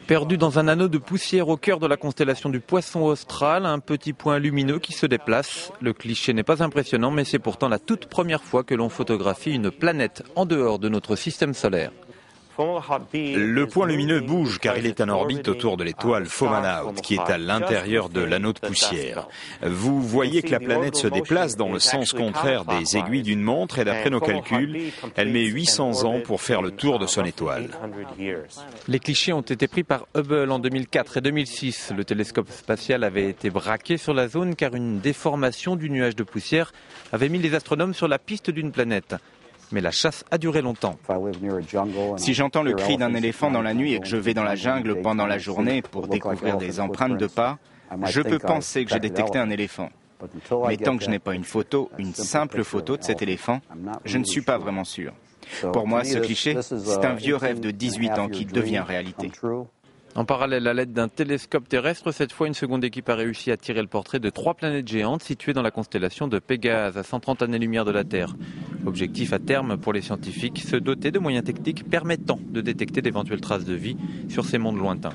Perdu dans un anneau de poussière au cœur de la constellation du Poisson austral, un petit point lumineux qui se déplace. Le cliché n'est pas impressionnant, mais c'est pourtant la toute première fois que l'on photographie une planète en dehors de notre système solaire. Le point lumineux bouge car il est en orbite autour de l'étoile Fomalhaut qui est à l'intérieur de l'anneau de poussière. Vous voyez que la planète se déplace dans le sens contraire des aiguilles d'une montre et d'après nos calculs, elle met 800 ans pour faire le tour de son étoile. Les clichés ont été pris par Hubble en 2004 et 2006. Le télescope spatial avait été braqué sur la zone car une déformation du nuage de poussière avait mis les astronomes sur la piste d'une planète. Mais la chasse a duré longtemps. Si j'entends le cri d'un éléphant dans la nuit et que je vais dans la jungle pendant la journée pour découvrir des empreintes de pas, je peux penser que j'ai détecté un éléphant. Mais tant que je n'ai pas une photo, une simple photo de cet éléphant, je ne suis pas vraiment sûr. Pour moi, ce cliché, c'est un vieux rêve de 18 ans qui devient réalité. En parallèle, à l'aide d'un télescope terrestre, cette fois, une seconde équipe a réussi à tirer le portrait de 3 planètes géantes situées dans la constellation de Pégase, à 130 années-lumière de la Terre. Objectif à terme pour les scientifiques, se doter de moyens techniques permettant de détecter d'éventuelles traces de vie sur ces mondes lointains.